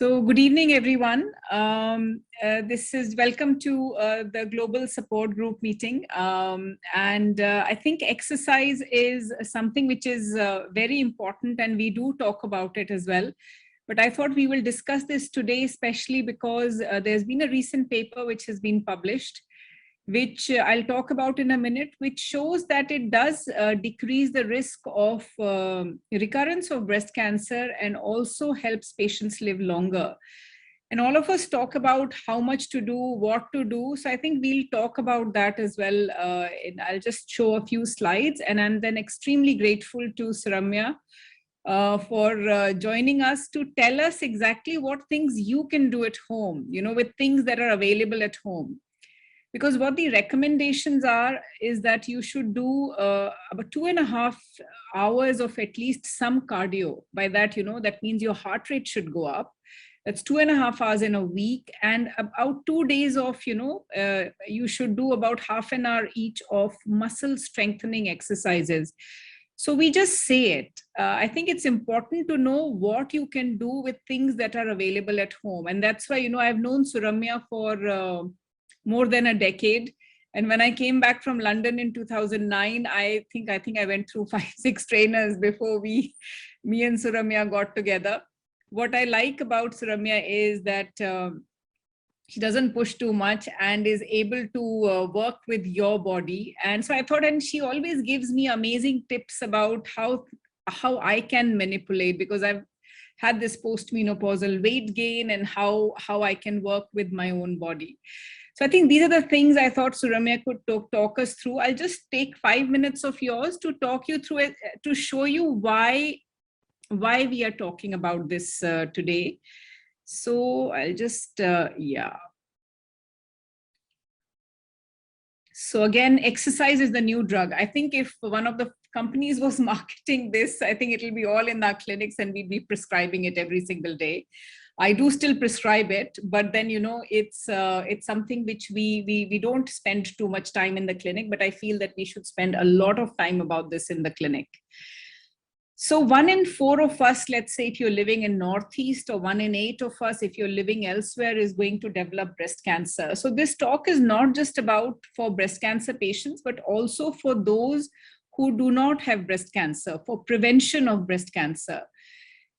So good evening, everyone. This is welcome to the Global Support Group meeting. I think exercise is something which is very important, and we do talk about it as well. But I thought we will discuss this today, especially because there's been a recent paper which has been published, which I'll talk about in a minute, which shows that it does decrease the risk of recurrence of breast cancer and also helps patients live longer. And all of us talk about how much to do, what to do. So I think we'll talk about that as well. And I'll just show a few slides. And I'm then extremely grateful to Saramya for joining us to tell us exactly what things you can do at home, with things that are available at home. Because what the recommendations are is that you should do about 2.5 hours of at least some cardio. By that, that means your heart rate should go up. That's 2.5 hours in a week, and about 2 days of, you should do about half an hour each of muscle strengthening exercises. So we just say it. I think it's important to know what you can do with things that are available at home. And that's why, I've known Saramya for more than a decade. And when I came back from London in 2009, I think I went through 5-6 trainers before me and Saramya got together. What I like about Saramya is that she doesn't push too much and is able to work with your body. And so I thought, and she always gives me amazing tips about how I can manipulate, because I've had this postmenopausal weight gain and how I can work with my own body. So I think these are the things I thought Saramya could talk us through. I'll just take 5 minutes of yours to talk you through it, to show you why we are talking about this today. So I'll just, yeah. So again, exercise is the new drug. I think if one of the companies was marketing this, I think it'll be all in our clinics and we'd be prescribing it every single day. I do still prescribe it, but then, it's something which we don't spend too much time in the clinic, but I feel that we should spend a lot of time about this in the clinic. So 1 in 4 of us, let's say if you're living in Northeast, or 1 in 8 of us, if you're living elsewhere, is going to develop breast cancer. So this talk is not just about for breast cancer patients, but also for those who do not have breast cancer, for prevention of breast cancer.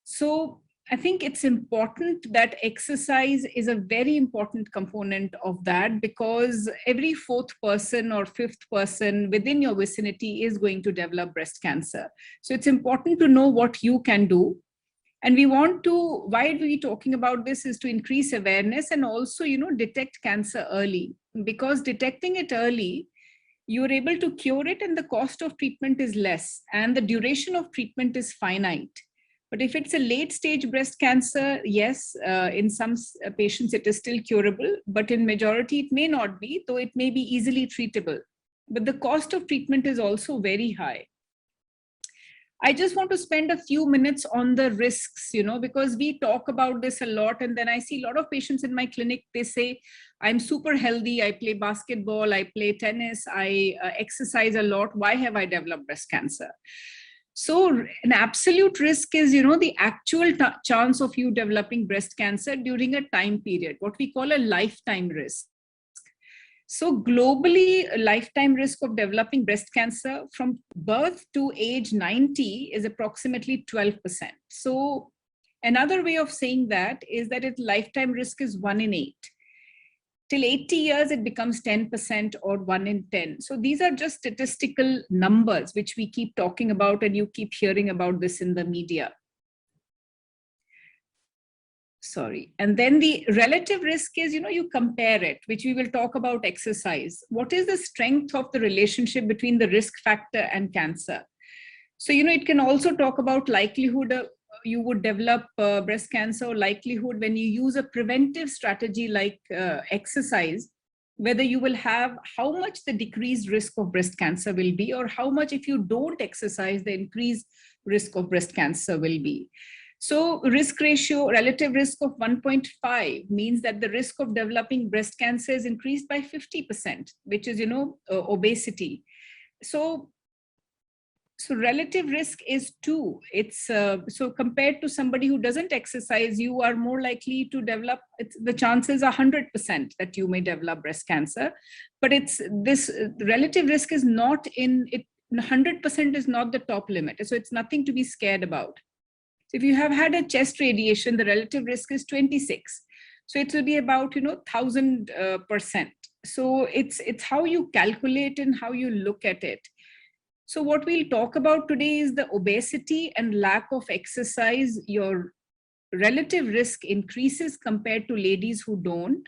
So I think it's important that exercise is a very important component of that, because every 4th person or 5th person within your vicinity is going to develop breast cancer. So it's important to know what you can do. And we want to, why are we talking about this, is to increase awareness and also, detect cancer early. Because detecting it early, you're able to cure it and the cost of treatment is less and the duration of treatment is finite. But if it's a late stage breast cancer, yes, in some patients it is still curable, but in majority it may not be, though it may be easily treatable. But the cost of treatment is also very high. I just want to spend a few minutes on the risks, because we talk about this a lot. And then I see a lot of patients in my clinic, they say, I'm super healthy, I play basketball, I play tennis, I exercise a lot. Why have I developed breast cancer? So an absolute risk is, the actual chance of you developing breast cancer during a time period, what we call a lifetime risk. So globally, a lifetime risk of developing breast cancer from birth to age 90 is approximately 12%. So another way of saying that is that its lifetime risk is 1 in 8. Till 80 years, it becomes 10% or 1 in 10. So these are just statistical numbers, which we keep talking about, and you keep hearing about this in the media. Sorry. And then the relative risk is, you compare it, which we will talk about exercise. What is the strength of the relationship between the risk factor and cancer? So, it can also talk about likelihood of you would develop breast cancer, or likelihood when you use a preventive strategy like exercise, whether you will have how much the decreased risk of breast cancer will be, or how much if you don't exercise, the increased risk of breast cancer will be. So risk ratio, relative risk of 1.5 means that the risk of developing breast cancer is increased by 50%, which is, obesity. So So relative risk is 2. It's so compared to somebody who doesn't exercise, you are more likely to develop, the chances are 100% that you may develop breast cancer. But it's this relative risk is not in it, 100% is not the top limit. So it's nothing to be scared about. So if you have had a chest radiation, the relative risk is 26. So it will be about 1,000%. So it's how you calculate and how you look at it. So what we'll talk about today is the obesity and lack of exercise. Your relative risk increases compared to ladies who don't.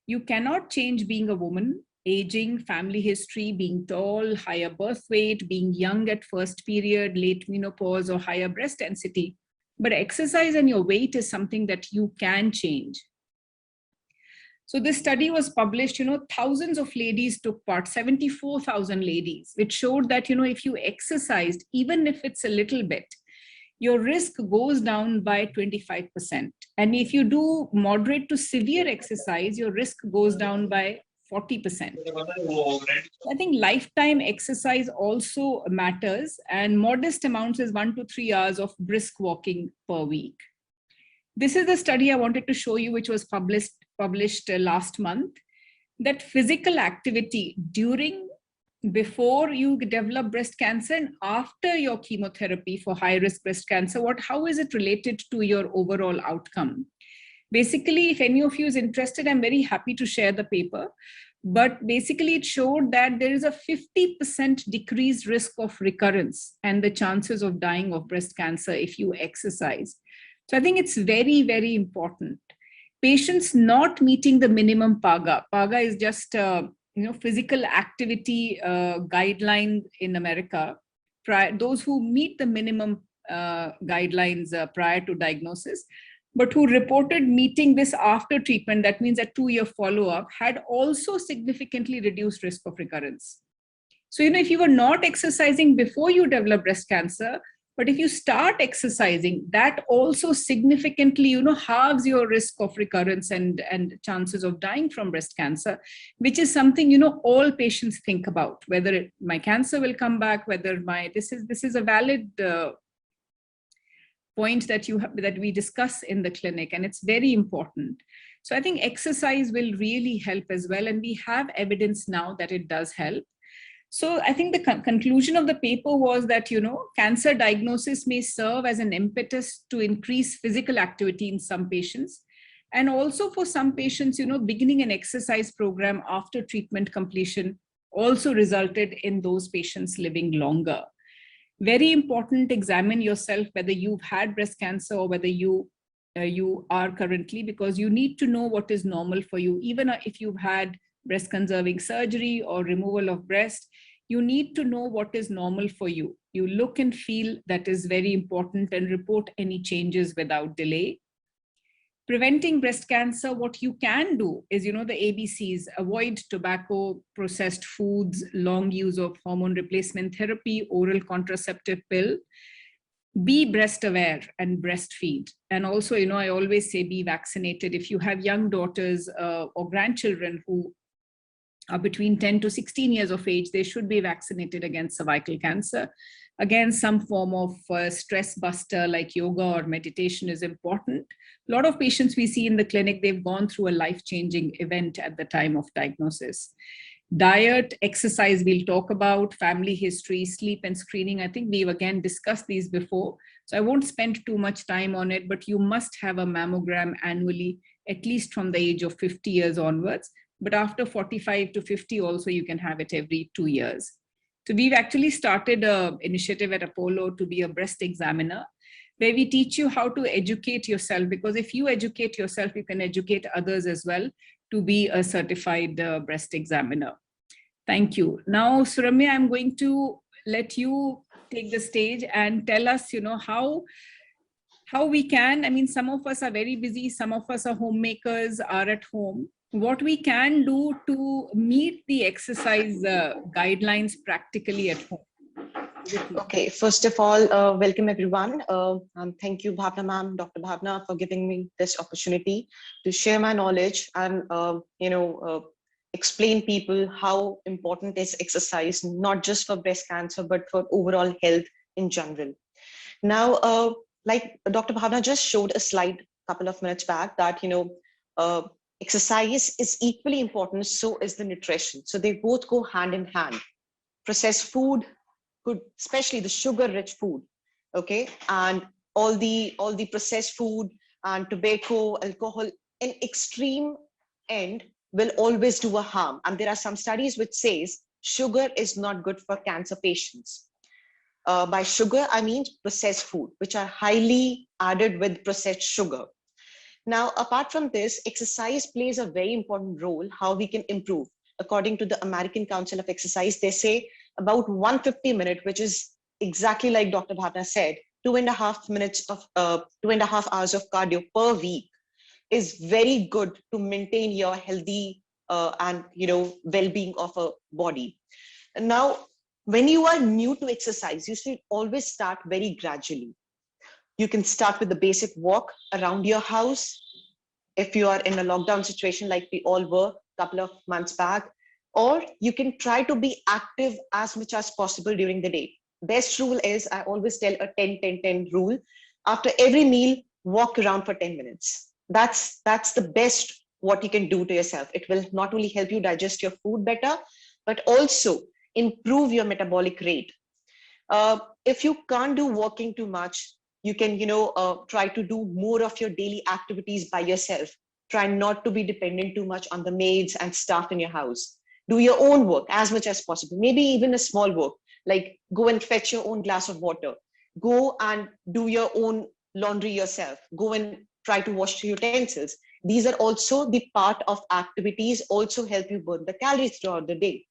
You cannot change being a woman, aging, family history, being tall, higher birth weight, being young at first period, late menopause, or higher breast density. But exercise and your weight is something that you can change. So this study was published, thousands of ladies took part, 74,000 ladies, which showed that, if you exercised, even if it's a little bit, your risk goes down by 25%. And if you do moderate to severe exercise, your risk goes down by 40%. I think lifetime exercise also matters, and modest amounts is 1 to 3 hours of brisk walking per week. This is the study I wanted to show you, which was published last month, that physical activity before you develop breast cancer and after your chemotherapy for high-risk breast cancer, how is it related to your overall outcome? Basically, if any of you is interested, I'm very happy to share the paper. But basically, it showed that there is a 50% decreased risk of recurrence and the chances of dying of breast cancer if you exercise. So I think it's very, very important. Patients not meeting the minimum PAGA. PAGA is just physical activity guideline in America. Those who meet the minimum guidelines prior to diagnosis, but who reported meeting this after treatment, that means a 2-year follow-up, had also significantly reduced risk of recurrence. So, if you were not exercising before you develop breast cancer, but if you start exercising, that also significantly, halves your risk of recurrence and chances of dying from breast cancer, which is something, all patients think about, whether my cancer will come back, whether this is a valid point that we discuss in the clinic, and it's very important. So I think exercise will really help as well, and we have evidence now that it does help. So I think the conclusion of the paper was that, cancer diagnosis may serve as an impetus to increase physical activity in some patients. And also for some patients, beginning an exercise program after treatment completion also resulted in those patients living longer. Very important, examine yourself whether you've had breast cancer or whether you are currently, because you need to know what is normal for you. Even if you've had breast conserving surgery or removal of breast, you need to know what is normal for you. You look and feel, that is very important, and report any changes without delay. Preventing breast cancer, what you can do is, the ABCs: avoid tobacco, processed foods, long use of hormone replacement therapy, oral contraceptive pill. Be breast aware and breastfeed. And also, I always say be vaccinated. If you have young daughters or grandchildren who are between 10 to 16 years of age, they should be vaccinated against cervical cancer. Again, some form of stress buster like yoga or meditation is important. A lot of patients we see in the clinic, they've gone through a life-changing event at the time of diagnosis. Diet, exercise, we'll talk about, family history, sleep, and screening. I think we've again discussed these before, so I won't spend too much time on it, but you must have a mammogram annually, at least from the age of 50 years onwards. But after 45 to 50 also, you can have it every 2 years. So we've actually started an initiative at Apollo to be a breast examiner, where we teach you how to educate yourself, because if you educate yourself, you can educate others as well to be a certified breast examiner. Thank you. Now, Suramya, I'm going to let you take the stage and tell us, how we can, some of us are very busy, some of us are homemakers, are at home. What we can do to meet the exercise guidelines practically at home. Okay, first of all, welcome everyone. Thank you, Bhavna ma'am, Dr. Bhavna, for giving me this opportunity to share my knowledge and, explain people how important is exercise, not just for breast cancer, but for overall health in general. Now, like Dr. Bhavna just showed a slide a couple of minutes back that, uh, exercise is equally important, so is the nutrition. So they both go hand in hand. Processed food, good, especially the sugar-rich food, okay, and all the processed food and tobacco, alcohol, in extreme end will always do a harm. And there are some studies which says sugar is not good for cancer patients. By sugar, I mean processed food, which are highly added with processed sugar. Now, apart from this, exercise plays a very important role, how we can improve. According to the American Council of Exercise, they say about 150 minutes, which is exactly like Dr. Bhavna said, 2.5 minutes of 2.5 hours of cardio per week is very good to maintain your healthy and well-being of a body. Now, when you are new to exercise, you should always start very gradually. You can start with the basic walk around your house. If you are in a lockdown situation like we all were a couple of months back, or you can try to be active as much as possible during the day. Best rule is, I always tell a 10-10-10 rule. After every meal, walk around for 10 minutes. That's the best what you can do to yourself. It will not only help you digest your food better, but also improve your metabolic rate. If you can't do walking too much, you can try to do more of your daily activities by yourself. Try not to be dependent too much on the maids and staff in your house. Do your own work as much as possible, maybe even a small work, like go and fetch your own glass of water, go and do your own laundry yourself, go and try to wash your utensils. These are also the part of activities, also help you burn the calories throughout the day.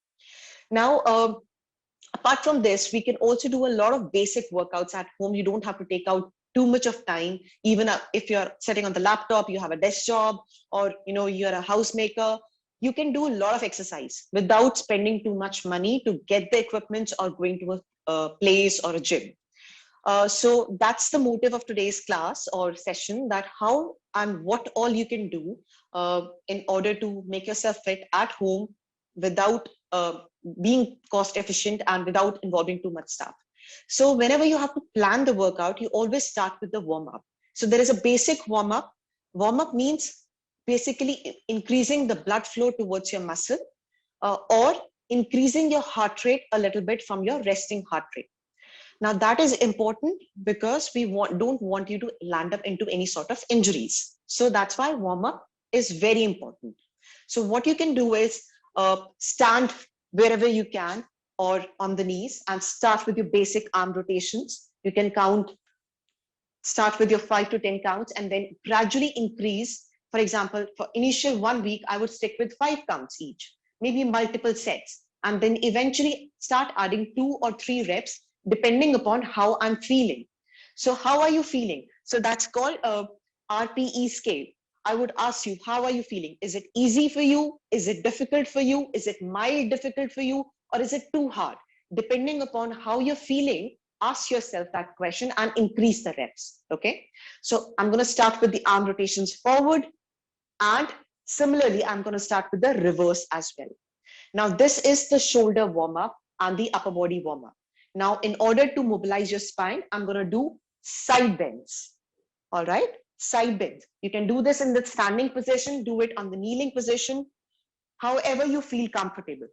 Now, apart from this, we can also do a lot of basic workouts at home. You don't have to take out too much of time. Even if you're sitting on the laptop, you have a desk job, or you're a housemaker, you can do a lot of exercise without spending too much money to get the equipment or going to a place or a gym. So that's the motive of today's class or session, that how and what all you can do in order to make yourself fit at home without being cost efficient and without involving too much stuff. So whenever you have to plan the workout, you always start with the warm up. So there is a basic warm up. Warm up means basically increasing the blood flow towards your muscle or increasing your heart rate a little bit from your resting heart rate. Now that is important because we don't want you to land up into any sort of injuries. So that's why warm up is very important. So what you can do is stand wherever you can or on the knees and start with your basic arm rotations. You can start with your 5 to 10 counts and then gradually increase. For example, for initial 1 week, I would stick with 5 counts each, maybe multiple sets, and then eventually start adding 2 or 3 reps depending upon how I'm feeling. So how are you feeling? So that's called a RPE scale. I would ask you, how are you feeling? Is it easy for you? Is it difficult for you? Is it mild difficult for you? Or is it too hard? Depending upon how you're feeling, ask yourself that question and increase the reps, okay? So I'm gonna start with the arm rotations forward, and similarly, I'm gonna start with the reverse as well. Now this is the shoulder warm up and the upper body warm up. Now, in order to mobilize your spine, I'm going to do side bends. All right, side bends. You can do this in the standing position, do it on the kneeling position, however you feel comfortable.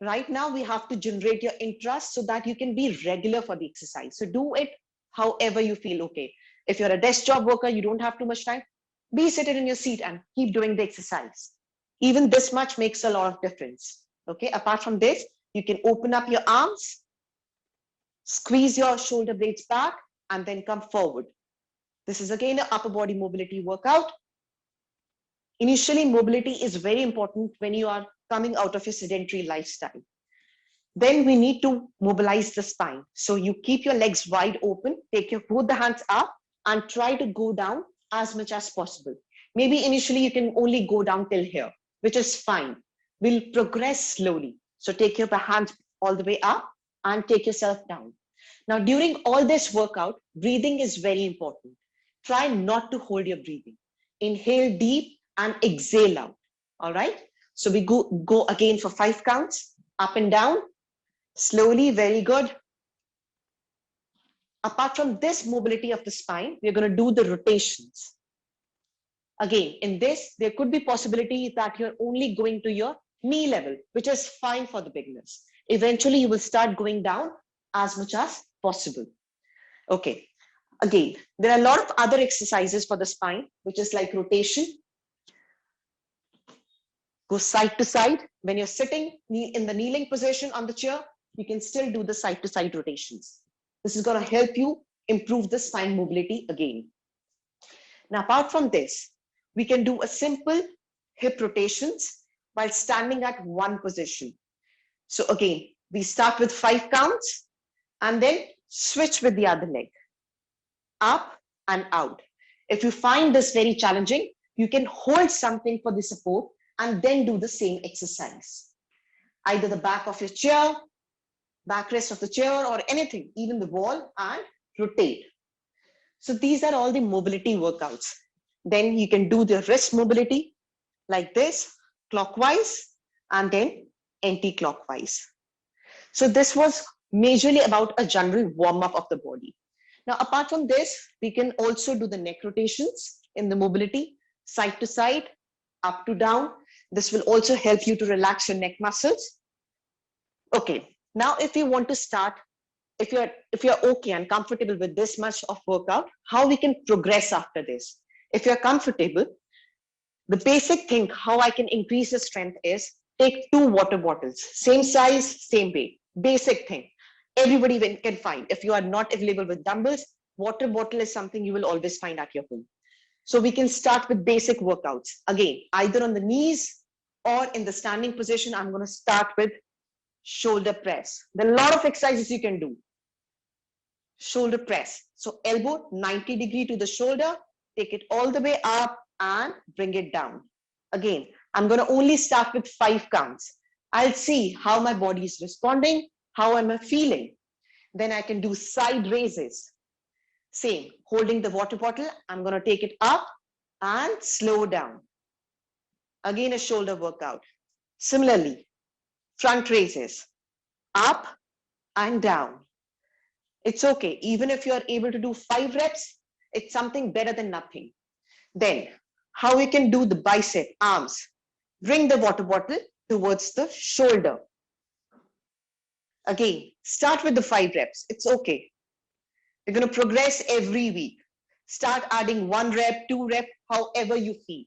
Right now, we have to generate your interest so that you can be regular for the exercise. So do it however you feel okay. If you're a desk job worker, you don't have too much time, be seated in your seat and keep doing the exercise. Even this much makes a lot of difference. Okay, apart from this, you can open up your arms, squeeze your shoulder blades back, and then come forward. This is again an upper body mobility workout. Initially, mobility is very important when you are coming out of your sedentary lifestyle. Then we need to mobilize the spine. So you keep your legs wide open, take your both the hands up and try to go down as much as possible. Maybe initially you can only go down till here, which is fine. We'll progress slowly. So take your hands all the way up and take yourself down. Now, during all this workout, breathing is very important. Try not to hold your breathing. Inhale deep and exhale out. All right. So we go again for 5 counts, up and down, slowly, very good. Apart from this mobility of the spine, we're going to do the rotations. Again, in this, there could be possibility that you're only going to your knee level, which is fine for the beginners. Eventually, you will start going down as much as possible. Okay. Again, there are a lot of other exercises for the spine, which is like rotation. Go side to side. When you're sitting in the kneeling position on the chair, you can still do the side to side rotations. This is going to help you improve the spine mobility again. Now, apart from this, we can do a simple hip rotations while standing at one position. So again, we start with 5 counts and then switch with the other leg. Up and out. If you find this very challenging, you can hold something for the support and then do the same exercise. Either the back of your chair, backrest of the chair, or anything, even the wall, and rotate. So these are all the mobility workouts. Then you can do the wrist mobility like this, clockwise, and then anti-clockwise. So this was majorly about a general warm-up of the body. Now, apart from this, we can also do the neck rotations in the mobility, side to side, up to down. This will also help you to relax your neck muscles. Okay, now if you want to start, if you're okay and comfortable with this much of workout, how we can progress after this? If you're comfortable, the basic thing, how I can increase the strength is take 2 water bottles, same size, same weight, basic thing. Everybody can find. If you are not available with dumbbells, water bottle is something you will always find at your home. So we can start with basic workouts. Again, either on the knees or in the standing position, I'm going to start with shoulder press. There are a lot of exercises you can do. Shoulder press. So elbow 90 degree to the shoulder, take it all the way up and bring it down. Again, I'm going to only start with 5 counts. I'll see how my body is responding, how am I feeling. Then I can do side raises. Same, holding the water bottle, I'm going to take it up and slow down. Again, a shoulder workout. Similarly, front raises, up and down. It's okay. Even if you're able to do 5 reps, it's something better than nothing. Then, how we can do the bicep, arms. Bring the water bottle towards the shoulder. Again, start with the 5 reps. It's okay. You're going to progress every week. Start adding 1 rep, 2 rep, however you feel.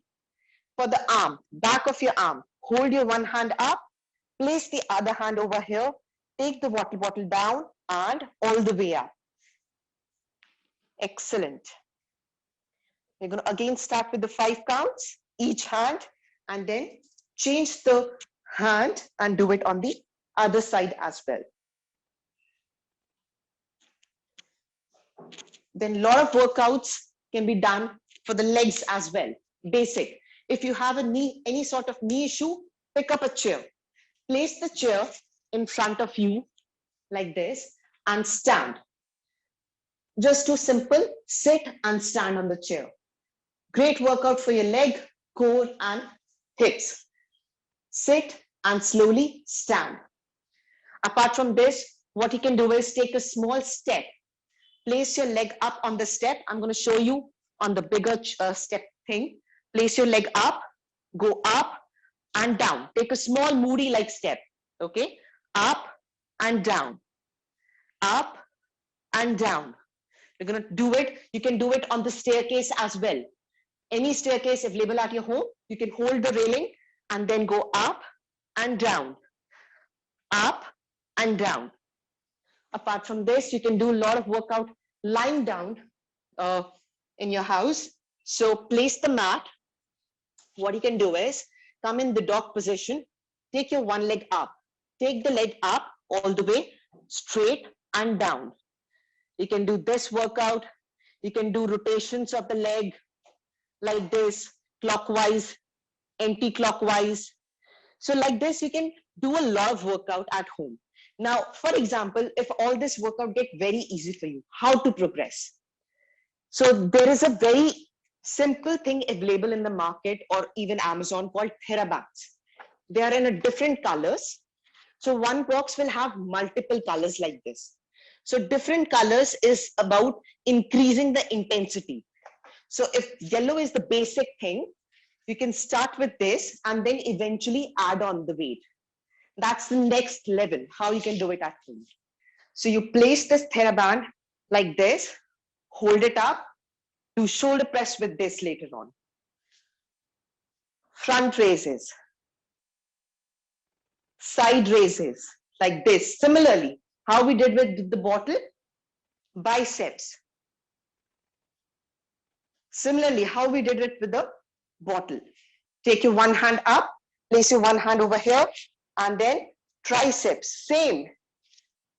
For the arm, back of your arm, hold your one hand up, place the other hand over here, take the water bottle down and all the way up. Excellent. We're going to again start with the 5 counts, each hand, and then change the hand and do it on the other side as well. Then a lot of workouts can be done for the legs as well. Basic. If you have any sort of knee issue, pick up a chair. Place the chair in front of you like this and stand. Just too simple, sit and stand on the chair. Great workout for your leg, core and hips. Sit and slowly stand. Apart from this, what you can do is take a small step. Place your leg up on the step. I'm going to show you on the bigger step thing. Place your leg up, go up and down. Take a small moody like step. Okay, up and down, up and down. You're going to do it. You can do it on the staircase as well. Any staircase available at your home, you can hold the railing and then go up and down, up and down. Apart from this, you can do a lot of workout lying down in your house. So place the mat. What you can do is come in the dog position, take your one leg up, take the leg up all the way straight and down. You can do this workout. You can do rotations of the leg like this, clockwise, anti-clockwise. So like this, you can do a lot of workout at home. Now, for example, if all this workout get very easy for you, how to progress? So there is a very simple thing available in the market or even Amazon called TheraBands. they are in a different colors. So one box will have multiple colors like this. So different colors is about increasing the intensity. So if yellow is the basic thing, you can start with this and then eventually add on the weight. That's the next level, how you can do it at home. So you place this TheraBand like this, hold it up, do shoulder press with this later on. Front raises, side raises like this. Similarly, how we did with the bottle, biceps. Similarly, how we did it with the bottle. Take your one hand up, place your one hand over here, and then triceps, same.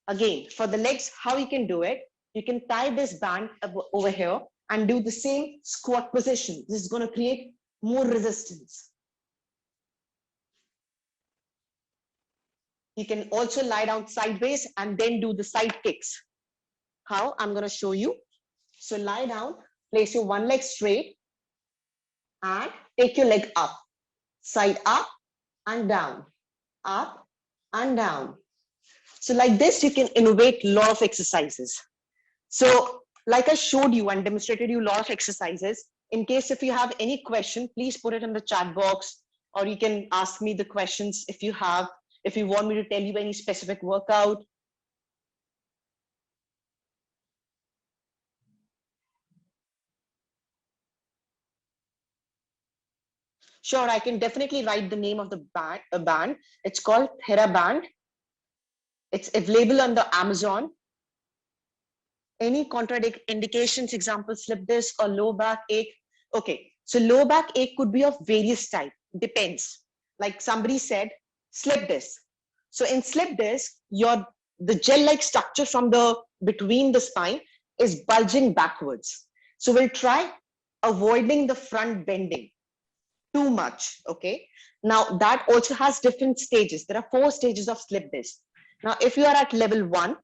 Again, for the legs, how you can do it, you can tie this band over here and do the same squat position. This is going to create more resistance. You can also lie down sideways and then do the side kicks. How? I'm going to show you. So lie down, place your one leg straight and take your leg up, side up and down, up and down. So like this, you can innovate a lot of exercises. So like I showed you and demonstrated you a lot of exercises. In case if you have any question, please put it in the chat box, or you can ask me the questions if you have, if you want me to tell you any specific workout. Sure, I can definitely write the name of the band. It's called TheraBand. It's available on the Amazon. Any contraindications, example, slip disc or low back ache? Okay, so low back ache could be of various type, depends. Like somebody said, slip disc. So in slip disc, the gel-like structure from between the spine is bulging backwards. So we'll try avoiding the front bending too much, okay? Now that also has different stages. There are 4 stages of slip disc. Now, if you are at level 1,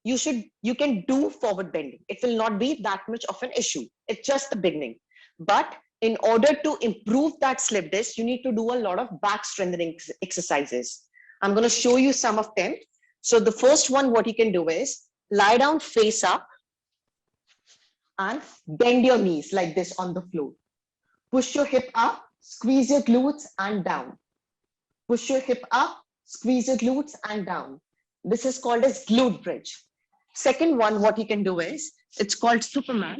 you can do forward bending. It will not be that much of an issue. It's just the beginning. But in order to improve that slip disc, you need to do a lot of back strengthening exercises. I'm going to show you some of them. So the first one, what you can do is lie down face up and bend your knees like this on the floor. Push your hip up, squeeze your glutes and down. Push your hip up, squeeze your glutes and down. This is called as glute bridge. Second one, what you can do is, it's called Superman.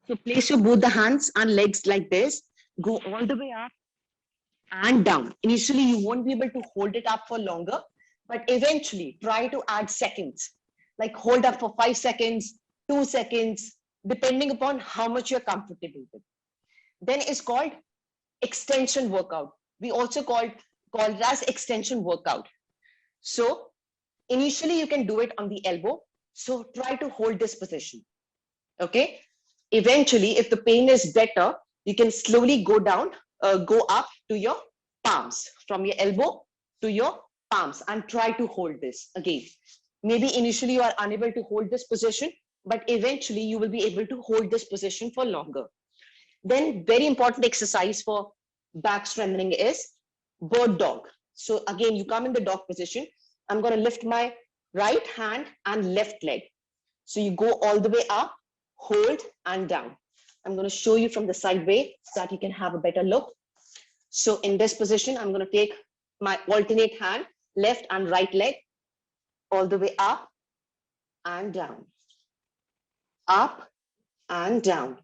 So place your both the hands and legs like this, go all the way up and down. Initially, you won't be able to hold it up for longer, but eventually try to add seconds, like hold up for 5 seconds, 2 seconds, depending upon how much you're comfortable with. Then it's called extension workout. We also call it as extension workout. So initially you can do it on the elbow. So try to hold this position. Okay. Eventually, if the pain is better, you can slowly go up to your palms, from your elbow to your palms, and try to hold this again. Maybe initially you are unable to hold this position, but eventually you will be able to hold this position for longer. Then very important exercise for back strengthening is bird dog. So again, you come in the dog position. I'm going to lift my right hand and left leg. So you go all the way up, hold and down. I'm going to show you from the side way so that you can have a better look. So in this position, I'm going to take my alternate hand, left and right leg, all the way up and down, up and down.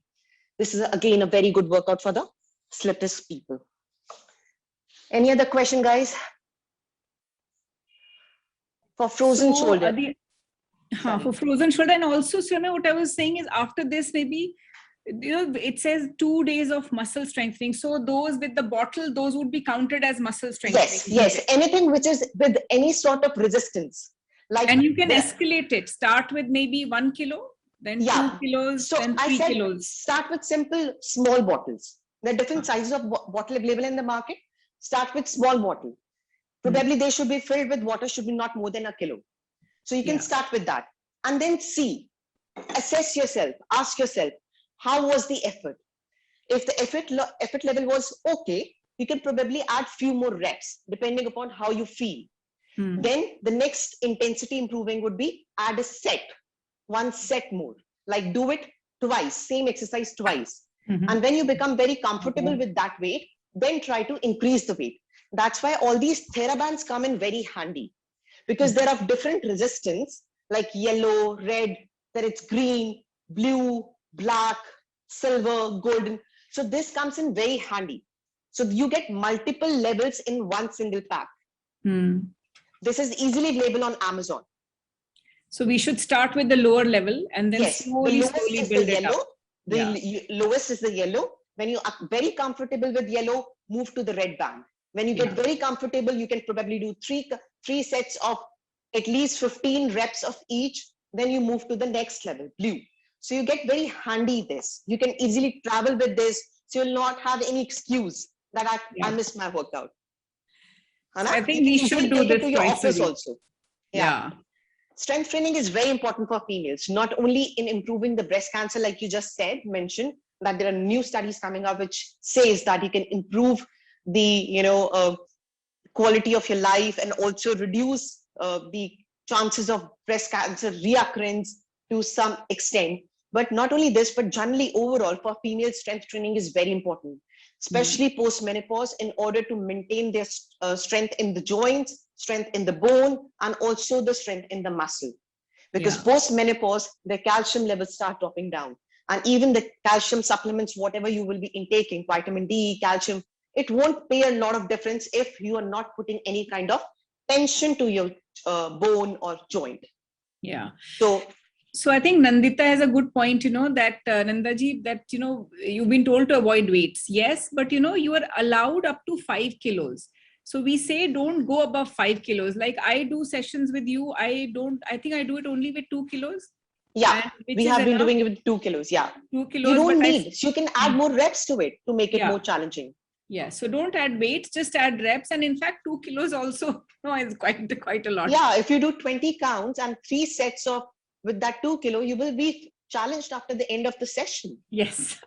This is again a very good workout for the slip disc people. Any other question, guys? For frozen shoulder. For frozen shoulder, and also, Surya, what I was saying is after this, maybe, it says 2 days of muscle strengthening. So those with the bottle, those would be counted as muscle strengthening. Yes. Anything which is with any sort of resistance. And you can escalate it. Start with maybe 1 kilo, then 2 kilos, then 3 kilos. Start with simple small bottles. There are different sizes of bottle available in the market. Start with small bottle. Probably they should be filled with water, should be not more than 1 kilo. So you can start with that and then see, assess yourself, ask yourself, how was the effort? If the effort level was okay, you can probably add few more reps depending upon how you feel. Then the next intensity improving would be add a set, one set more, like do it twice, same exercise twice. And when you become very comfortable with that weight, then try to increase the weight. That's why all these TheraBands come in very handy, because they're of different resistance, like yellow, red, then it's green, blue, black, silver, golden. So this comes in very handy. So you get multiple levels in one single pack. This is easily available on Amazon. So we should start with the lower level and then yes, slowly, the lowest slowly is build the it yellow. up. The lowest is the yellow. When you are very comfortable with yellow, move to the red band. When you get very comfortable, you can probably do three sets of at least 15 reps of each. Then you move to the next level, blue. So you get very handy this. You can easily travel with this. So you'll not have any excuse that I missed my workout. So I think we should do this to your twice a office week. also. Yeah. Strength training is very important for females, not only in improving the breast cancer, like you just mentioned, that there are new studies coming up which says that you can improve the quality of your life and also reduce the chances of breast cancer reoccurrence to some extent. But not only this, but generally overall for females, strength training is very important, especially post-menopause, in order to maintain their strength in the joints, strength in the bone, and also the strength in the muscle. Because post-menopause, the calcium levels start dropping down. And even the calcium supplements, whatever you will be intaking, vitamin D, calcium, it won't pay a lot of difference if you are not putting any kind of tension to your bone or joint. Yeah. So I think Nandita has a good point, that Nandaji, that, you've been told to avoid weights. Yes, but, you are allowed up to 5 kilos. So we say, don't go above 5 kilos. Like I do sessions with you. I think I do it only with 2 kilos. Yeah, we have been doing it with 2 kilos. Yeah. 2 kilos. You don't need, you can add more reps to it to make it more challenging. Yeah, so don't add weights, just add reps. And in fact, 2 kilos also is quite a lot. Yeah, if you do 20 counts and 3 sets of with that 2 kilo, you will be challenged after the end of the session. Yes.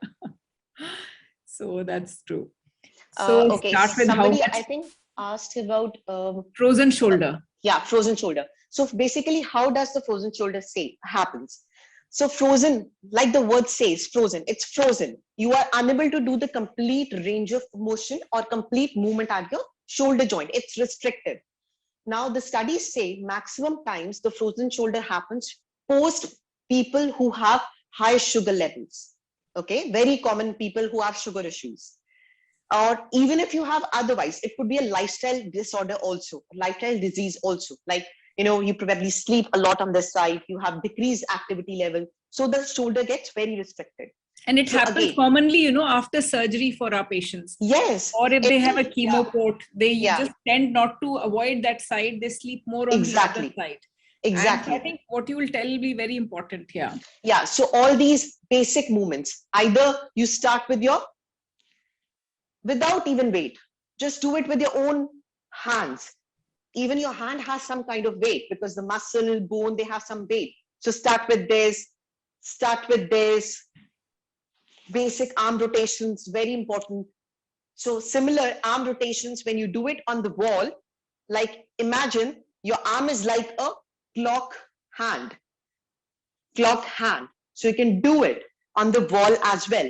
So that's true. So okay, start with somebody I think asked about frozen shoulder. Frozen shoulder. So basically, how does the frozen shoulder happens? So frozen, like the word says, frozen, it's frozen. You are unable to do the complete range of motion or complete movement at your shoulder joint. It's restricted. Now the studies say maximum times the frozen shoulder happens post people who have high sugar levels. Okay, very common people who have sugar issues. Or even if you have otherwise, it could be a lifestyle disorder also, lifestyle disease also. Like, you probably sleep a lot on this side, you have decreased activity level. So the shoulder gets very restricted. And it happens commonly, after surgery for our patients. Yes. Or if they have a chemo port, they just tend not to avoid that side. They sleep more on the other side. Exactly. And I think what you will tell will be very important here. Yeah. So all these basic movements, either you start with without even weight, just do it with your own hands. Even your hand has some kind of weight because the muscle, bone, they have some weight. So start with this, basic arm rotations, very important. So similar arm rotations, when you do it on the wall, like imagine your arm is like a clock hand. So you can do it on the wall as well.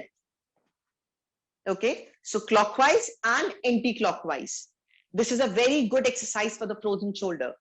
Okay, so clockwise and anti-clockwise. This is a very good exercise for the frozen shoulder.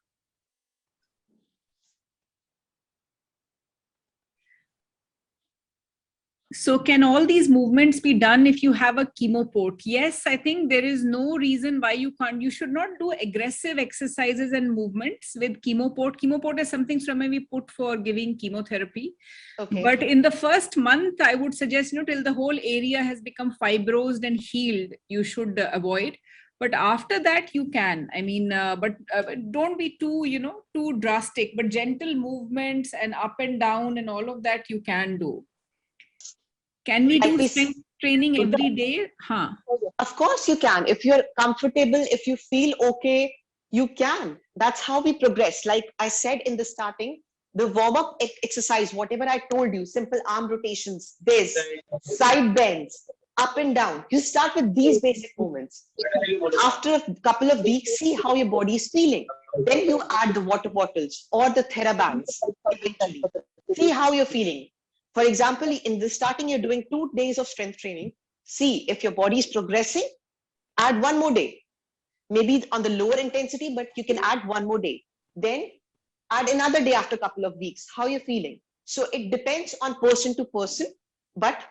So can all these movements be done if you have a chemo port? Yes, I think there is no reason why you can't. You should not do aggressive exercises and movements with chemo port. Chemo port is something we put for giving chemotherapy. Okay. But in the first month, I would suggest, till the whole area has become fibrosed and healed, you should avoid. But after that, you can. I mean, but don't be too, too drastic. But gentle movements and up and down and all of that you can do. Can we do strength training every day? Huh. Of course you can. If you're comfortable, if you feel okay, you can. That's how we progress. Like I said in the starting, the warm-up exercise, whatever I told you, simple arm rotations, this, side bends, up and down. You start with these basic movements. After a couple of weeks, see how your body is feeling. Then you add the water bottles or the TheraBands eventually. See how you're feeling. For example, in the starting, you're doing 2 days of strength training. See if your body is progressing, add one more day. Maybe on the lower intensity, but you can add one more day. Then add another day after a couple of weeks. How you're feeling. So it depends on person to person. But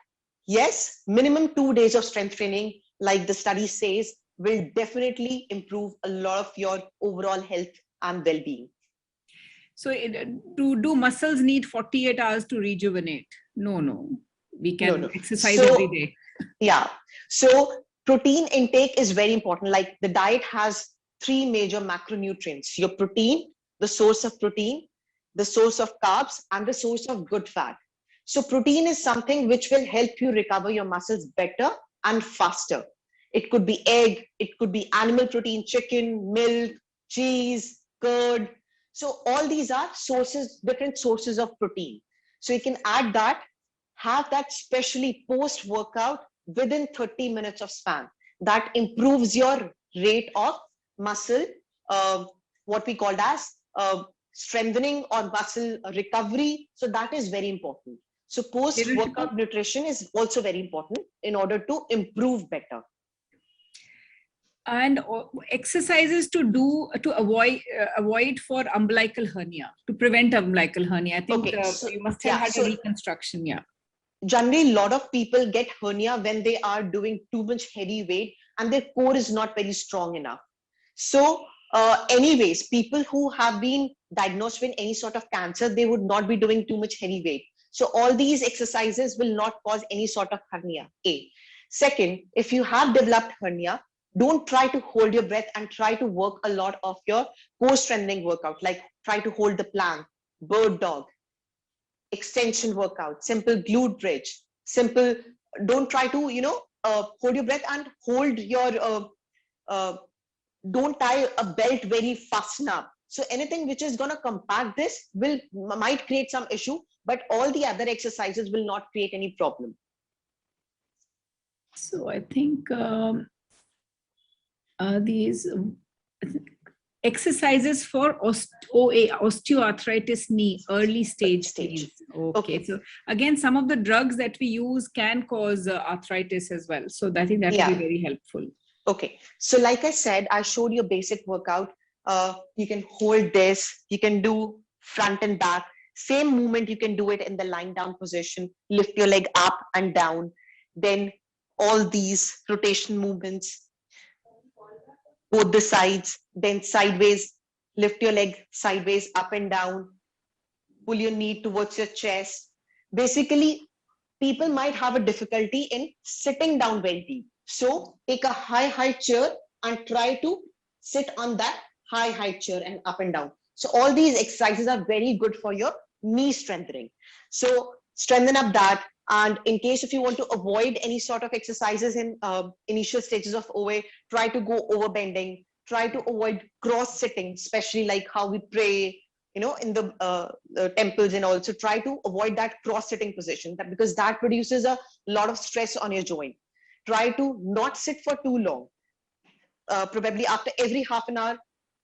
yes, minimum 2 days of strength training, like the study says, will definitely improve a lot of your overall health and well-being. So do muscles need 48 hours to rejuvenate? No. We can exercise every day. Yeah. So protein intake is very important. Like the diet has 3 major macronutrients: your protein, the source of protein, the source of carbs, and the source of good fat. So protein is something which will help you recover your muscles better and faster. It could be egg, it could be animal protein, chicken, milk, cheese, curd. So all these are sources, different sources of protein. So you can add that, have that specially post-workout within 30 minutes of span. That improves your rate of muscle, what we called as strengthening or muscle recovery. So that is very important. So post-workout nutrition is also very important in order to improve better. And exercises to do to avoid for umbilical hernia, to prevent umbilical hernia. I think you must have had a reconstruction. Yeah. Generally, a lot of people get hernia when they are doing too much heavy weight and their core is not very strong enough. So anyways, people who have been diagnosed with any sort of cancer, they would not be doing too much heavy weight. So all these exercises will not cause any sort of hernia. A. Second, if you have developed hernia, don't try to hold your breath and try to work a lot of your core strengthening workout, like try to hold the plank, bird dog, extension workout, simple glute bridge, simple, don't try to, hold your breath and hold your, don't tie a belt very fasten up. So anything which is going to compact this might create some issue, but all the other exercises will not create any problem. So I think these exercises for osteoarthritis knee, early stage. Okay. So again, some of the drugs that we use can cause arthritis as well. So I think that will be very helpful. Okay. So like I said, I showed you a basic workout. You can hold this, you can do front and back. Same movement, you can do it in the lying down position, lift your leg up and down. Then all these rotation movements, both the sides, then sideways, lift your leg sideways, up and down, pull your knee towards your chest. Basically, people might have a difficulty in sitting down very deep. So take a high chair and try to sit on that high chair and up and down. So all these exercises are very good for your knee strengthening. So strengthen up that. And in case if you want to avoid any sort of exercises in initial stages of OA, try to go over bending, try to avoid cross sitting, especially like how we pray, in the temples, and also try to avoid that cross sitting position, because that produces a lot of stress on your joint. Try to not sit for too long. Probably after every half an hour,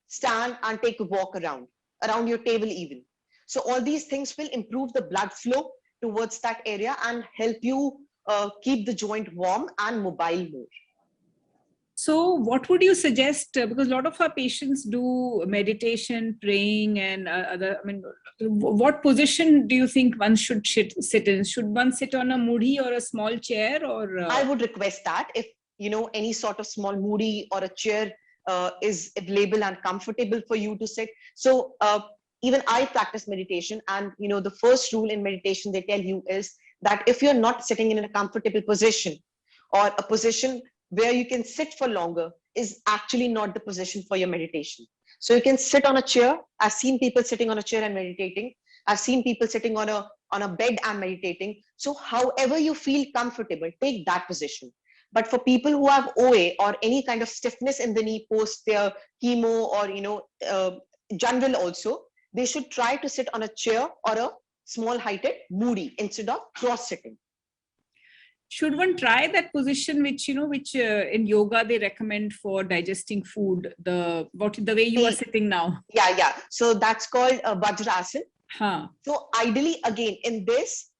stand and take a walk around your table even. So all these things will improve the blood flow towards that area and help you keep the joint warm and mobile more. So what would you suggest? Because a lot of our patients do meditation, praying, and other. I mean, what position do you think one should sit in? Should one sit on a moody or a small chair? Or I would request that if any sort of small moody or a chair is available and comfortable for you to sit. So even I practice meditation, and the first rule in meditation they tell you is that if you're not sitting in a comfortable position, or a position where you can sit for longer, is actually not the position for your meditation. So you can sit on a chair. I've seen people sitting on a chair and meditating. I've seen people sitting on a bed and meditating. So however you feel comfortable, take that position. But for people who have OA or any kind of stiffness in the knee post their chemo, or general also, they should try to sit on a chair or a small heighted moody instead of cross sitting. should one try that position which, which in yoga they recommend for digesting food, the way you are sitting now? Yeah. So that's called Vajrasana. Huh. So ideally, again, in this,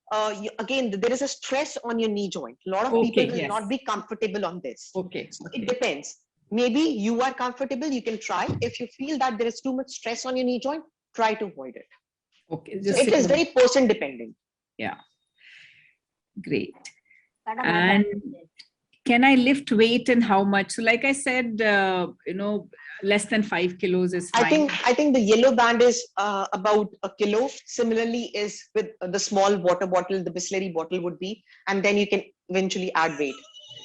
again, there is a stress on your knee joint. A lot of people will not be comfortable on this. Okay. So it depends. Maybe you are comfortable, you can try. If you feel that there is too much stress on your knee joint, try to avoid it. Okay. So it is very person dependent. Yeah. Great. And can I lift weight and how much? So like I said, less than 5 kilos is fine. I think the yellow band is about a kilo. Similarly is with the small water bottle, the Bisleri bottle would be, and then you can eventually add weight.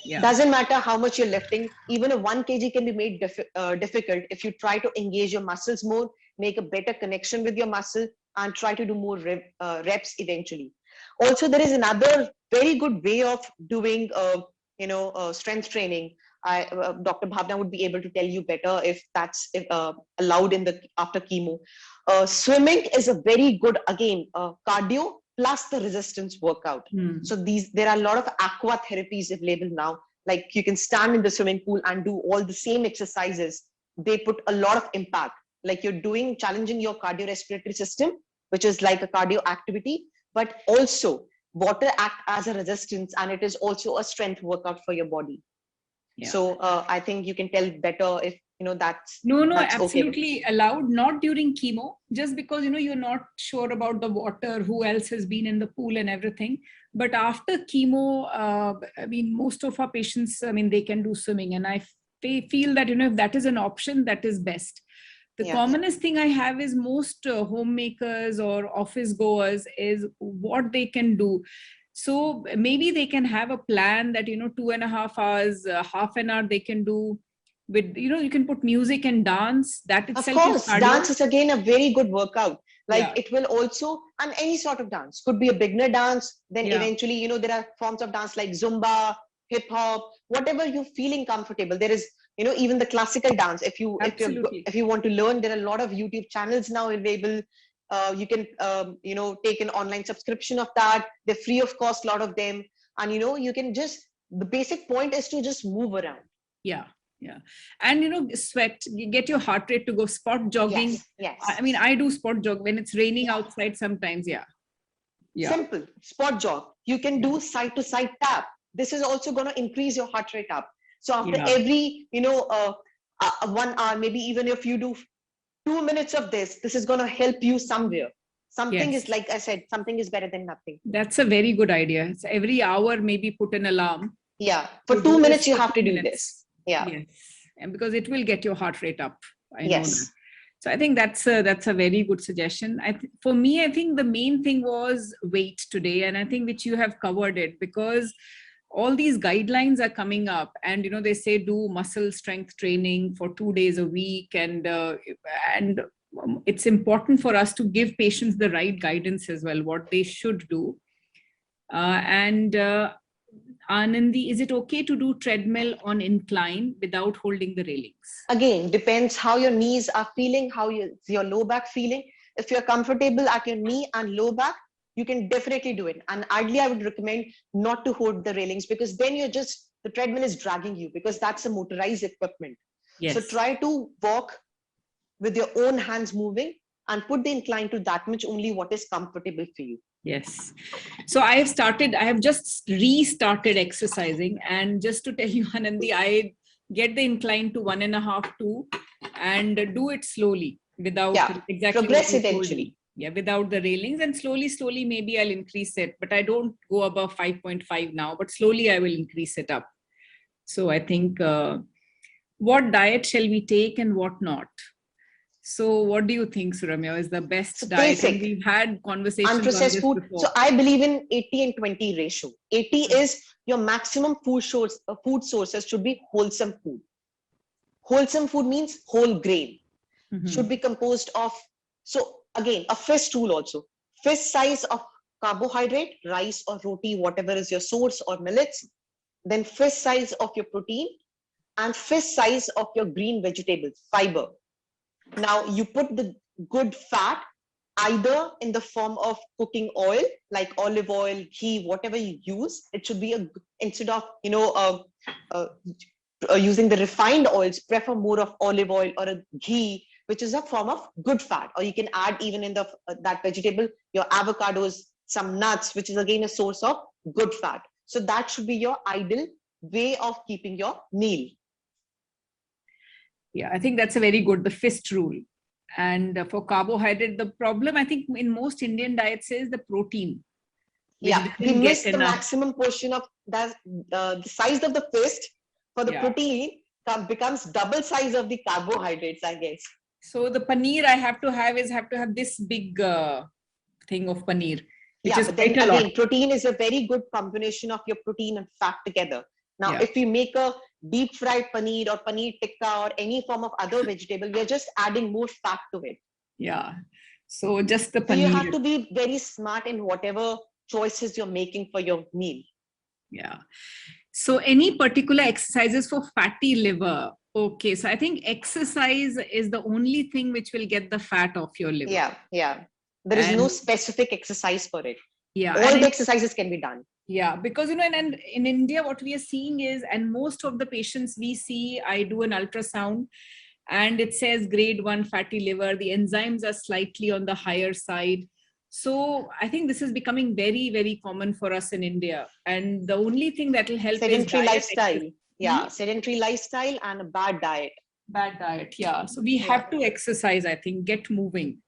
Yeah. Doesn't matter how much you're lifting. Even a 1 kg can be made difficult if you try to engage your muscles more, make a better connection with your muscle, and try to do more reps eventually. Also, there is another very good way of doing, strength training. Dr. Bhavna would be able to tell you better if that's allowed in the after chemo. Swimming is a very good, again, cardio plus the resistance workout. So there are a lot of aqua therapies available now. Like you can stand in the swimming pool and do all the same exercises. They put a lot of impact. Like you're challenging your cardiorespiratory system, which is like a cardio activity, but also water act as a resistance, and it is also a strength workout for your body. Yeah. So I think you can tell better if that's that's absolutely okay. Allowed, not during chemo, just because you're not sure about the water, who else has been in the pool and everything. But after chemo, I mean, most of our patients, I mean, they can do swimming, and I feel that if that is an option, that is best. The commonest thing I have is most homemakers or office goers is what they can do. So maybe they can have a plan that 2.5 hours, half an hour they can do with, you can put music and dance. That itself, of course, dance is again a very good workout. Like it will also, and any sort of dance could be a beginner dance. Then eventually, there are forms of dance like Zumba, hip hop, whatever you're feeling comfortable. There is, even the classical dance. If you want to learn, there are a lot of YouTube channels now available. You can take an online subscription of that. They're free of cost, a lot of them, and you can just, the basic point is to just move around. And sweat, you get your heart rate to go. Spot jogging. Yes. I mean, I do spot jog when it's raining outside sometimes. Simple spot jog. You can do side to side tap. This is also going to increase your heart rate up. So after every 1 hour, maybe even if you do 2 minutes of this is going to help you somewhere. Something is, like I said, something is better than nothing. That's a very good idea. So every hour, maybe put an alarm. For 2 minutes, you have to do this. Yes. And because it will get your heart rate up. I know that. So I think that's a very good suggestion. For me, I think the main thing was weight today. And I think which you have covered it, because all these guidelines are coming up, and they say do muscle strength training for 2 days a week, and it's important for us to give patients the right guidance as well, what they should do. Anandi, is it okay to do treadmill on incline without holding the railings? Again, depends how your knees are feeling, how your low back feeling. If you're comfortable at your knee and low back, you can definitely do it. And ideally, I would recommend not to hold the railings, because then the treadmill is dragging you, because that's a motorized equipment. So try to walk with your own hands moving, and put the incline to that much only what is comfortable for you. Yes. So I have just restarted exercising, and just to tell you, Anandi, I get the incline to 1.5, 2, and do it slowly without progress eventually. Without the railings, and slowly, maybe I'll increase it, but I don't go above 5.5 now, but slowly I will increase it up. So I think, what diet shall we take and what not? So what do you think, Suramya, is the best diet? And we've had conversations on this food before. So I believe in 80 and 20 ratio. 80 is your maximum food sources should be wholesome food. Wholesome food means whole grain. Should be composed of, so again, a fist rule also. Fist size of carbohydrate, rice or roti, whatever is your source, or millets. Then fist size of your protein, and fist size of your green vegetables, fiber. Now you put the good fat either in the form of cooking oil, like olive oil, ghee, whatever you use. It should be instead of, using the refined oils, prefer more of olive oil or a ghee, which is a form of good fat. Or you can add even in that vegetable, your avocados, some nuts, which is again a source of good fat. So that should be your ideal way of keeping your meal. Yeah, I think that's a very good, the fist rule. And for carbohydrate, the problem I think in most Indian diets is the protein. Yeah, we miss the maximum portion of that. The size of the fist for the protein becomes double size of the carbohydrates, I guess. So the paneer I have to have this big thing of paneer. Yeah, but then again, protein is a very good combination of your protein and fat together. Now, if we make a deep fried paneer or paneer tikka or any form of other vegetable, we are just adding more fat to it. Yeah. So just the paneer. So you have to be very smart in whatever choices you're making for your meal. Yeah. So any particular exercises for fatty liver? Okay. So I think exercise is the only thing which will get the fat off your liver. Yeah. Yeah. There is no specific exercise for it. Yeah. All the exercises can be done. Yeah, because, and in India, what we are seeing is, and most of the patients we see, I do an ultrasound and it says grade 1 fatty liver, the enzymes are slightly on the higher side. So I think this is becoming very, very common for us in India. And the only thing that will help sedentary lifestyle. Yeah, sedentary lifestyle and a bad diet. Bad diet, yeah. So we have to exercise, I think, get moving.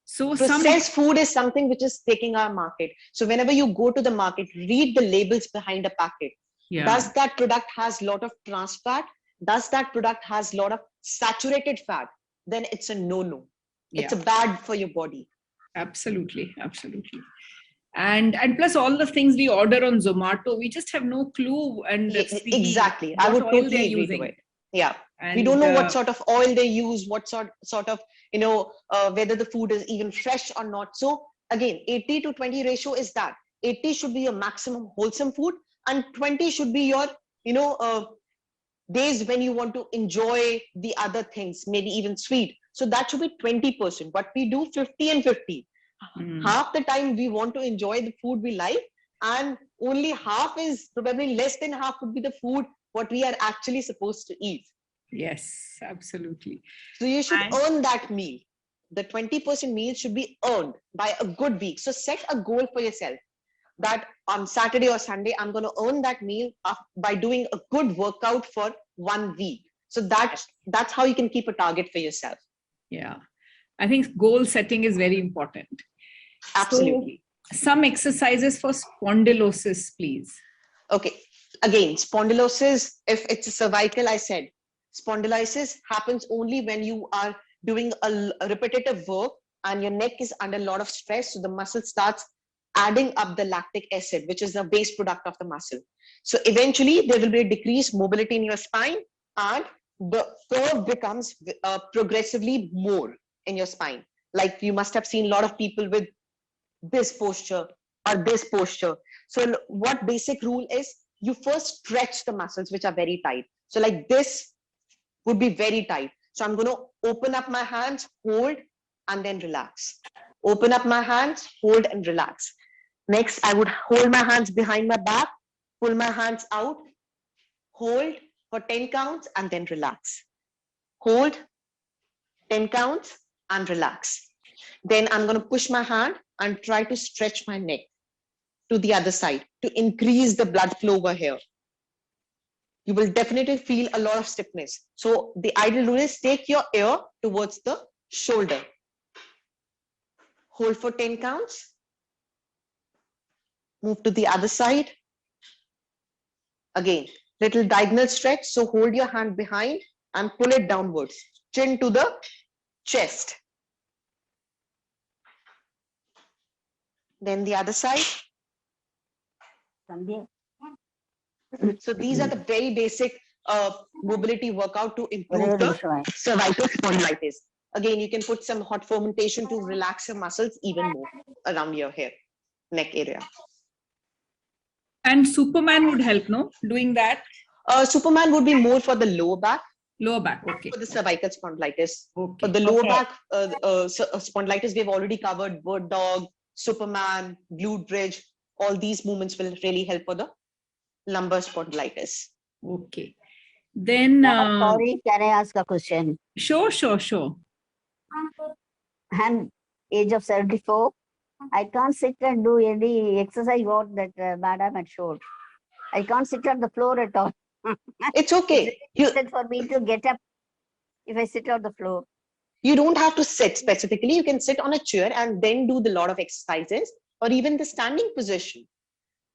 So processed food is something which is taking our market. So whenever you go to the market, read the labels behind a packet. Yeah. Does that product has a lot of trans fat? Does that product has a lot of saturated fat? Then it's a no-no. Yeah. It's a bad for your body. Absolutely, absolutely. And plus all the things we order on Zomato, we just have no clue. And exactly, I would totally agree to it. Yeah. And we don't know what sort of oil they use, what sort of, whether the food is even fresh or not. So again, 80 to 20 ratio is that. 80 should be your maximum wholesome food and 20 should be your, days when you want to enjoy the other things, maybe even sweet. So that should be 20%, but we do 50 and 50. Half the time we want to enjoy the food we like and only half is probably less than half would be the food what we are actually supposed to eat. Yes, absolutely. So you should earn that meal. The 20% meal should be earned by a good week. So set a goal for yourself that on Saturday or Sunday, I'm going to earn that meal by doing a good workout for 1 week. So that's how you can keep a target for yourself. Yeah, I think goal setting is very important. Absolutely. So, some exercises for spondylosis, please. Okay. Again, spondylosis, if it's a cervical, I said, spondylosis happens only when you are doing a repetitive work and your neck is under a lot of stress. So the muscle starts adding up the lactic acid, which is the base product of the muscle. So eventually there will be a decreased mobility in your spine and the curve becomes progressively more in your spine. Like you must have seen a lot of people with this posture or this posture. So what basic rule is, you first stretch the muscles which are very tight. So like this would be very tight. So I'm going to open up my hands, hold, and then relax. Open up my hands, hold, and relax. Next, I would hold my hands behind my back, pull my hands out, hold for 10 counts, and then relax. Hold, 10 counts, and relax. Then I'm going to push my hand and try to stretch my neck to the other side to increase the blood flow over here. You will definitely feel a lot of stiffness. So the ideal rule is take your ear towards the shoulder. Hold for 10 counts. Move to the other side. Again, little diagonal stretch. So hold your hand behind and pull it downwards. Chin to the chest. Then the other side. So these are the very basic mobility workout to improve the cervical spondylitis. Again, you can put some hot fermentation to relax your muscles even more around your hair, neck area. And Superman would help, no? Doing that? Superman would be more for the lower back. Lower back. Okay. For the cervical spondylitis. For Okay. the lower Okay. back spondylitis, we've already covered bird dog, Superman, glute bridge. All these movements will really help for the lumbar spondylitis. Okay. Then, Ma'am, sorry, can I ask a question? sure. I'm age of 74. I can't sit and do any exercise what that madam had showed. I can't sit on the floor at all. It's It's okay. very You difficult for me to get up if I sit on the floor. you don't have to sit specifically. You can sit on a chair and then do the lot of exercises, or even the standing position.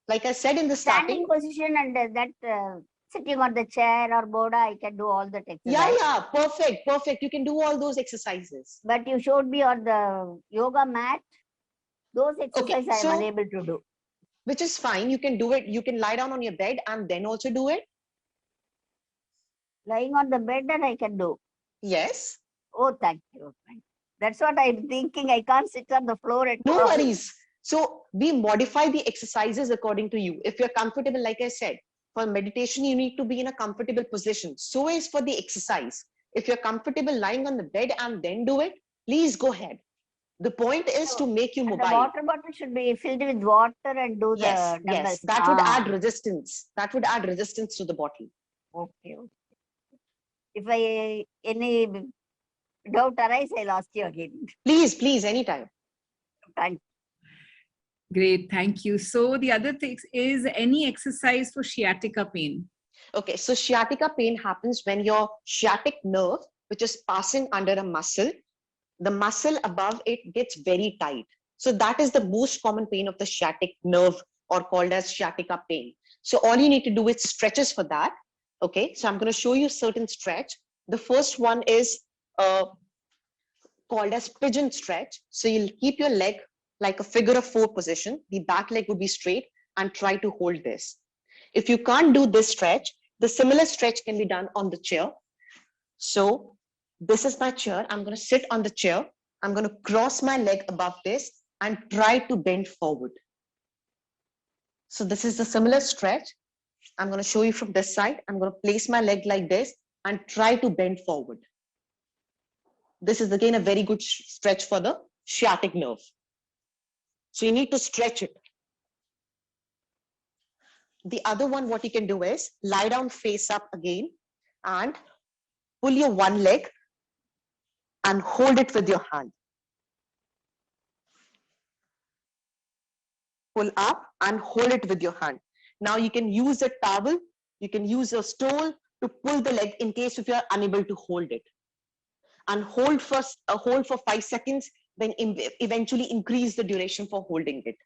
Like I said in the starting. Standing position and sitting on the chair or boda, I can do all that exercise. Yeah, perfect. You can do all those exercises. But you showed me on the yoga mat, those exercises I am so- unable to do. Which is fine. You can do it. You can lie down on your bed and then also do it. Lying on the bed that I can do. Yes. Oh, thank you. That's what I'm thinking. I can't sit on the floor at No all. worries. So we modify the exercises according to you. If you're comfortable, like I said, for meditation, you need to be in a comfortable position. So is for the exercise. If you're comfortable lying on the bed and then do it, please go ahead. The point is to make you And the mobile. water bottle should be filled with water and do Yes, the dumbbells. that would add resistance. That would add resistance to the bottle. Okay. If I any doubt arise, I'll ask you again. Please, anytime. Thank Great. Thank you. So the other thing is any exercise for sciatica pain. Okay, so sciatica pain happens when your sciatic nerve, which is passing under a muscle, the muscle above it gets very tight. So that is the most common pain of the sciatic nerve, or called as sciatica pain. So all you need to do is stretches for that. Okay, so I'm going to show you certain stretch. The first one is called as pigeon stretch. So you'll keep your leg like a figure of 4 position. The back leg would be straight and try to hold this. If you can't do this stretch, the similar stretch can be done on the chair. So this is my chair. I'm going to sit on the chair. I'm going to cross my leg above this and try to bend forward. So this is the similar stretch. I'm going to show you from this side. I'm going to place my leg like this and try to bend forward. This is again a very good stretch for the sciatic nerve. So you need to stretch it. The other one, what you can do is lie down face up again and pull your one leg and hold it with your hand. Pull up and hold it with your hand. Now you can use a towel, you can use a stool to pull the leg in case if you are unable to hold it. And hold for 5 seconds, then eventually increase the duration for holding it.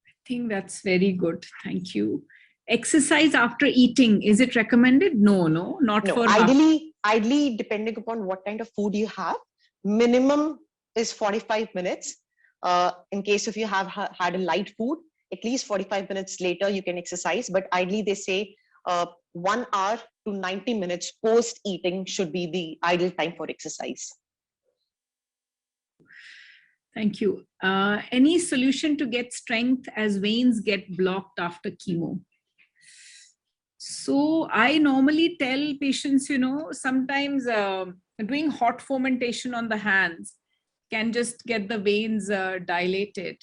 I think that's very good. Thank you. Exercise after eating, is it recommended? No, not No, for ideally, depending upon what kind of food you have, minimum is 45 minutes. In case if you have had a light food, at least 45 minutes later you can exercise. But ideally, they say 1 hour to 90 minutes post eating should be the ideal time for exercise. Thank you. Any solution to get strength as veins get blocked after chemo? So I normally tell patients, sometimes doing hot fomentation on the hands can just get the veins dilated.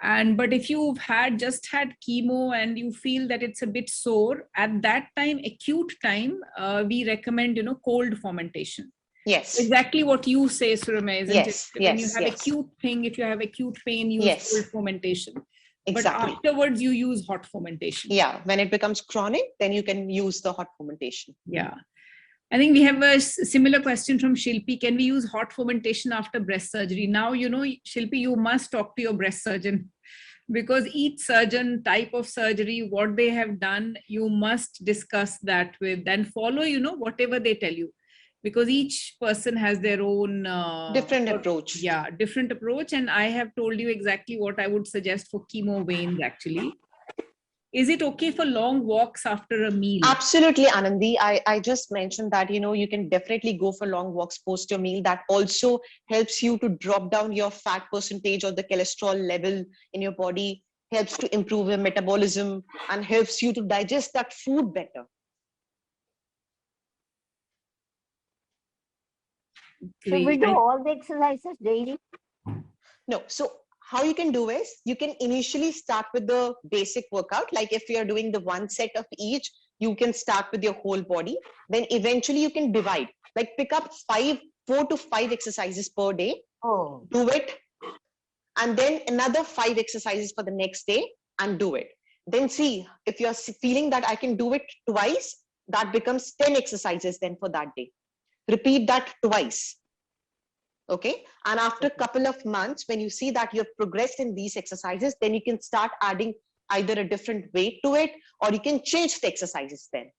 But if you've just had chemo and you feel that it's a bit sore, at that time, acute time, we recommend, cold fomentation. Yes. Exactly what you say, Surama, isn't Yes, it? When you yes, have yes. acute thing, if you have acute pain, use Yes. cold fomentation. Exactly. But afterwards, you use hot fomentation. Yeah, when it becomes chronic, then you can use the hot fomentation. Yeah. I think we have a similar question from Shilpi. Can we use hot fomentation after breast surgery? Now, Shilpi, you must talk to your breast surgeon, because each surgeon type of surgery, what they have done, you must discuss that with and follow, whatever they tell you, because each person has their own Different approach. Yeah, different approach. And I have told you exactly what I would suggest for chemo veins actually. Is it okay for long walks after a meal? Absolutely, Anandi. I just mentioned that, you can definitely go for long walks post your meal. That also helps you to drop down your fat percentage or the cholesterol level in your body, helps to improve your metabolism and helps you to digest that food better. Should we Great. do all the exercises daily? No. So how you can do is you can initially start with the basic workout. Like if you're doing the one set of each, you can start with your whole body. Then eventually you can divide, like pick up 4 to 5 exercises per day, Oh, do it, and then another 5 exercises for the next day and do it. Then see if you're feeling that I can do it twice, that becomes 10 exercises then for that day. Repeat that twice. Okay. And after a couple of months, when you see that you've progressed in these exercises, then you can start adding either a different weight to it, or you can change the exercises then.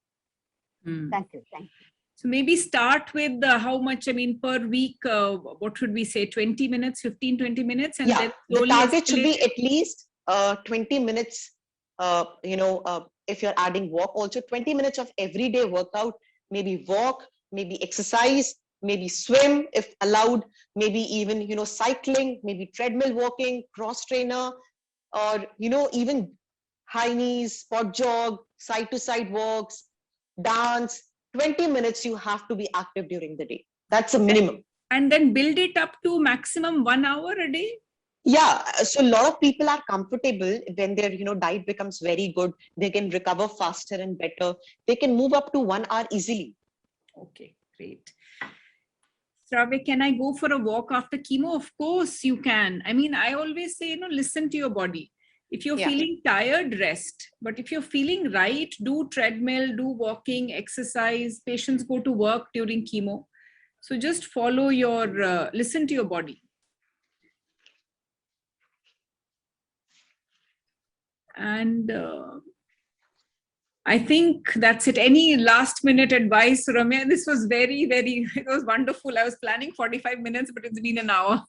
thank you. Thank you. So maybe start with how much, I mean, per week, what should we say, 20 minutes, 15, 20 minutes? And Yeah, then the slowly target should be escalate. at least 20 minutes, if you're adding walk, also 20 minutes of everyday workout, maybe walk, maybe exercise, maybe swim if allowed, maybe even, cycling, maybe treadmill walking, cross trainer, or, even high knees, spot jog, side to side walks, dance. 20 minutes you have to be active during the day. That's a minimum. And then build it up to maximum 1 hour a day. Yeah, so a lot of people are comfortable when their diet becomes very good. They can recover faster and better. They can move up to 1 hour easily. Okay, great. Shravya, can I go for a walk after chemo? Of course you can. I mean, I always say, listen to your body. If you're Yeah. feeling tired, rest. But if you're feeling right, do treadmill, do walking, exercise. Patients go to work during chemo. So just follow your, listen to your body. And I think that's it. Any last minute advice, Ramya? This was very, it was wonderful. I was planning 45 minutes, but it's been an hour.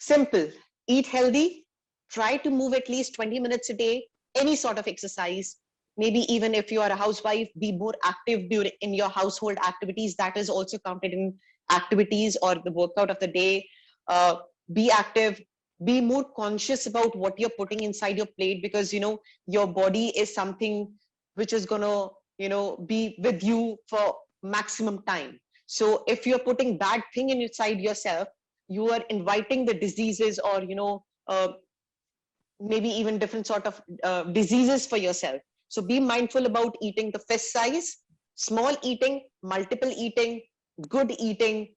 Simple. Eat healthy. Try to move at least 20 minutes a day. Any sort of exercise. Maybe even if you are a housewife, be more active in your household activities. That is also counted in activities or the workout of the day. Be active. Be more conscious about what you're putting inside your plate, because your body is something which is gonna be with you for maximum time. So if you're putting bad thing inside yourself, you are inviting the diseases, or maybe even different sort of diseases for yourself. So be mindful about eating the fist size, small eating, multiple eating, good eating.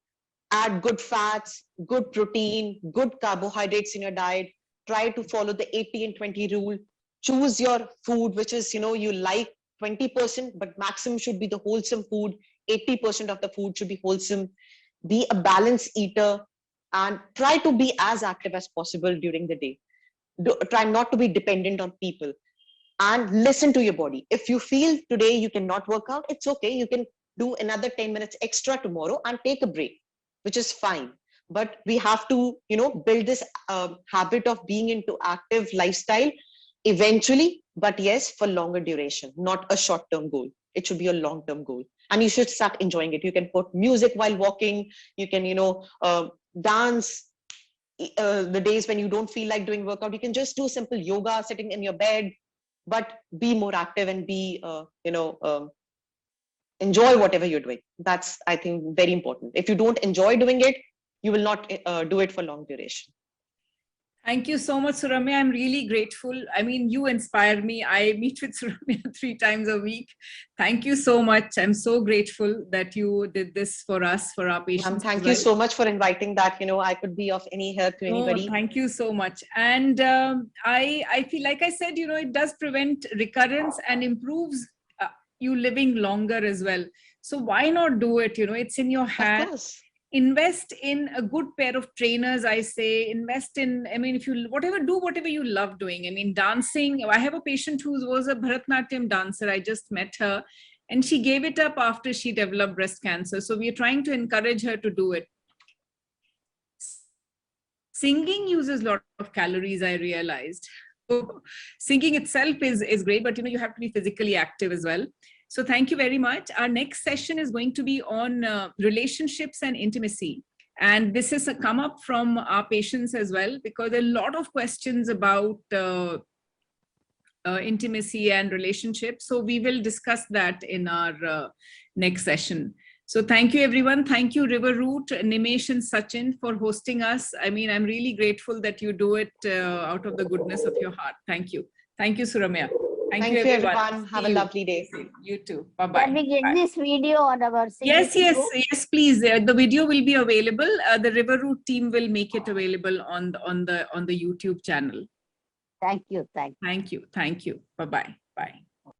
Add good fats, good protein, good carbohydrates in your diet. Try to follow the 80 and 20 rule. Choose your food, which is, you like 20%, but maximum should be the wholesome food. 80% of the food should be wholesome. Be a balanced eater and try to be as active as possible during the day. Try not to be dependent on people, and listen to your body. If you feel today you cannot work out, it's okay. You can do another 10 minutes extra tomorrow and take a break, which is fine. But we have to, build this habit of being into active lifestyle eventually, but yes, for longer duration, not a short-term goal. It should be a long-term goal. And you should start enjoying it. You can put music while walking. You can, dance. The days when you don't feel like doing workout, you can just do simple yoga sitting in your bed, but be more active and be, enjoy whatever you're doing. That's, I think, very important. If you don't enjoy doing it, you will not do it for long duration. Thank you so much, Suramya. I'm really grateful. I mean, you inspire me. I meet with Suramya 3 times a week. Thank you so much. I'm so grateful that you did this for us, for our patients. Thank you so much for inviting that. I could be of any help to anybody. Thank you so much. And I feel, like I said, it does prevent recurrence and improves you living longer as well. So why not do it? It's in your hand. Of course. Invest in a good pair of trainers. I say invest in, I mean, if you do whatever you love doing. I mean, dancing. I have a patient who was a Bharatanatyam dancer. I just met her, and she gave it up after she developed breast cancer. So we are trying to encourage her to do it. Singing uses a lot of calories, I realized. So singing itself is great, but you have to be physically active as well. So thank you very much. Our next session is going to be on relationships and intimacy. And this has come up from our patients as well, because there are a lot of questions about intimacy and relationships. So we will discuss that in our next session. So thank you, everyone. Thank you, River Root, Nimesh and Sachin, for hosting us. I mean, I'm really grateful that you do it out of the goodness of your heart. Thank you. Thank you, Suramya. Thank you, everyone. Have a lovely day. You too. Bye-bye. Can we get Bye. this video on our Yes, CDC group? yes, please. The video will be available. The River Root team will make it available on the YouTube channel. Thank you. Thank you. Thank you. Thank you. Bye-bye. Bye.